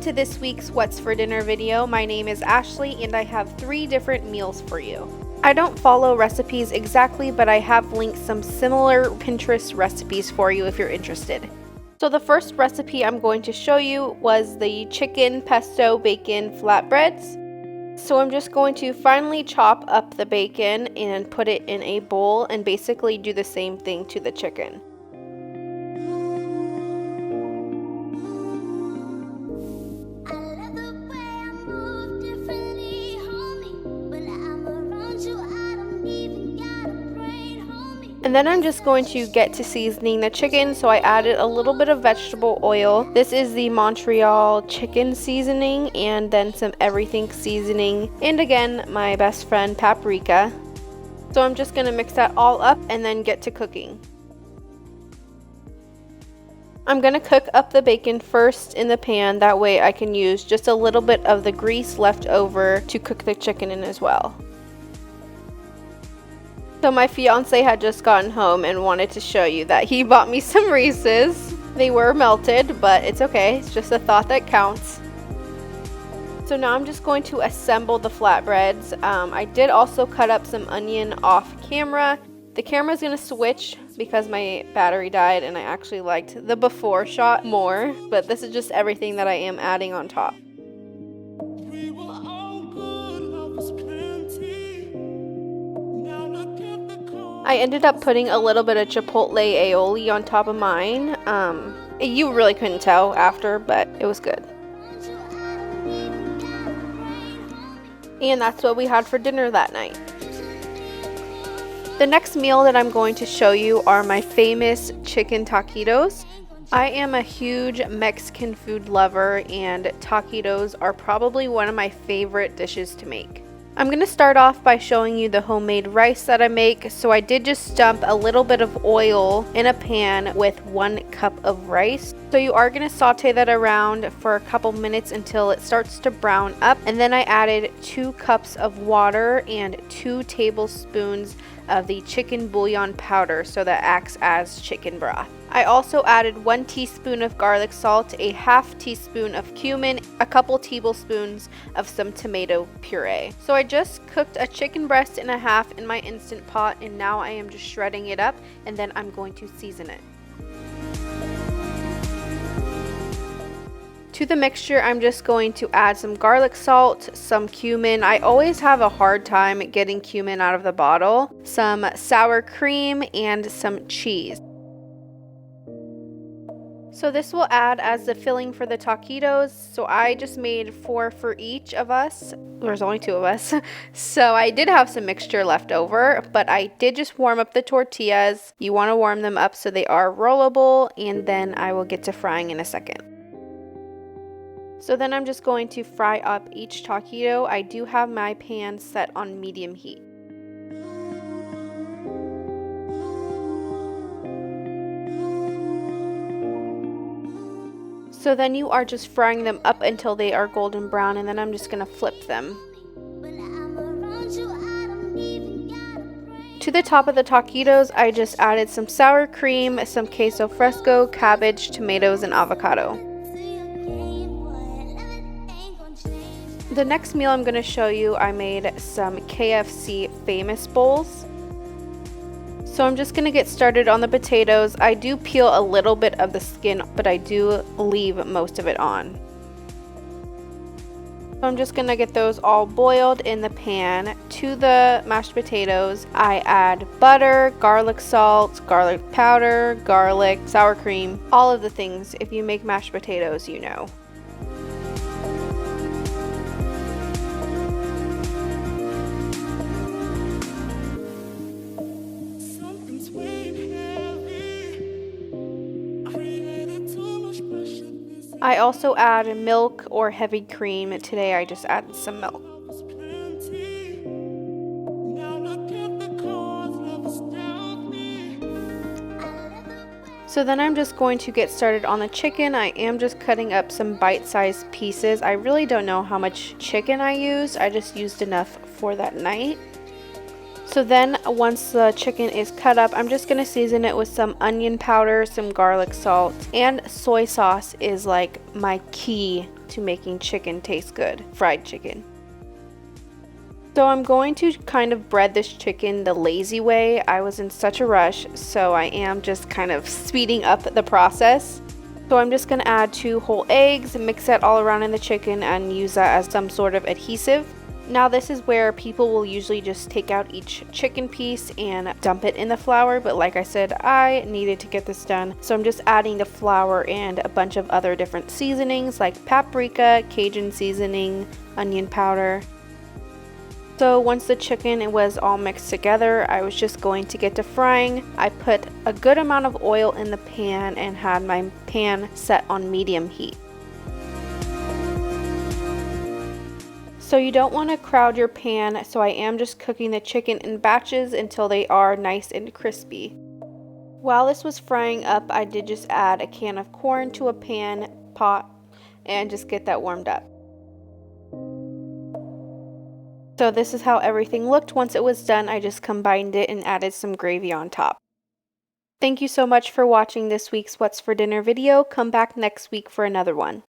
to this week's What's for Dinner video. My name is Ashley and I have 3 different meals for you. I don't follow recipes exactly, but I have linked some similar Pinterest recipes for you if you're interested. So the first recipe I'm going to show you was the chicken pesto bacon flatbreads. So I'm just going to finely chop up the bacon and put it in a bowl and basically do the same thing to the chicken. And then I'm just going to get to seasoning the chicken, so I added a little bit of vegetable oil. This is the Montreal chicken seasoning, and then some everything seasoning, and again my best friend paprika. So I'm just going to mix that all up and then get to cooking. I'm going to cook up the bacon first in the pan, that way I can use just a little bit of the grease left over to cook the chicken in as well. So my fiance had just gotten home and wanted to show you that he bought me some Reese's. They were melted, but it's okay. It's just a thought that counts. So now I'm just going to assemble the flatbreads. I did also cut up some onion off camera. The camera's going to switch because my battery died and I actually liked the before shot more. But this is just everything that I am adding on top. I ended up putting a little bit of chipotle aioli on top of mine. You really couldn't tell after, but it was good. And that's what we had for dinner that night. The next meal that I'm going to show you are my famous chicken taquitos. I am a huge Mexican food lover, and taquitos are probably one of my favorite dishes to make. I'm going to start off by showing you the homemade rice that I make. So I did just dump a little bit of oil in a pan with 1 cup of rice. So you are going to saute that around for a couple minutes until it starts to brown up. And then I added 2 cups of water and 2 tablespoons of the chicken bouillon powder, so that acts as chicken broth. I also added 1 teaspoon of garlic salt, a half teaspoon of cumin, a couple tablespoons of some tomato puree. So I just cooked a chicken breast and a half in my Instant Pot, and now I am just shredding it up and then I'm going to season it. To the mixture, I'm just going to add some garlic salt, some cumin. I always have a hard time getting cumin out of the bottle, some sour cream, and some cheese. So this will add as the filling for the taquitos. So I just made 4 for each of us. There's only 2 of us. So I did have some mixture left over, but I did just warm up the tortillas. You want to warm them up so they are rollable, and then I will get to frying in a second. So then I'm just going to fry up each taquito. I do have my pan set on medium heat. So then you are just frying them up until they are golden brown, and then I'm just going to flip them. To the top of the taquitos, I just added some sour cream, some queso fresco, cabbage, tomatoes, and avocado. The next meal I'm going to show you, I made some KFC famous bowls. So I'm just going to get started on the potatoes. I do peel a little bit of the skin, but I do leave most of it on. So I'm just going to get those all boiled in the pan. To the mashed potatoes, I add butter, garlic salt, garlic powder, garlic, sour cream, all of the things. If you make mashed potatoes, you know. I also add milk or heavy cream. Today I just added some milk. So then I'm just going to get started on the chicken. I am just cutting up some bite-sized pieces. I really don't know how much chicken I used. I just used enough for that night. So then once the chicken is cut up, I'm just going to season it with some onion powder, some garlic salt, and soy sauce is like my key to making chicken taste good, fried chicken. So I'm going to kind of bread this chicken the lazy way. I was in such a rush, so I am just kind of speeding up the process. So I'm just going to add 2 whole eggs, mix that all around in the chicken, and use that as some sort of adhesive. Now this is where people will usually just take out each chicken piece and dump it in the flour, but like I said, I needed to get this done. So I'm just adding the flour and a bunch of other different seasonings like paprika, Cajun seasoning, onion powder. So once the chicken was all mixed together, I was just going to get to frying. I put a good amount of oil in the pan and had my pan set on medium heat. So you don't want to crowd your pan, so I am just cooking the chicken in batches until they are nice and crispy. While this was frying up, I did just add a can of corn to a pot and just get that warmed up. So this is how everything looked once it was done. I just combined it and added some gravy on top. Thank you so much for watching this week's What's for Dinner video. Come back next week for another one.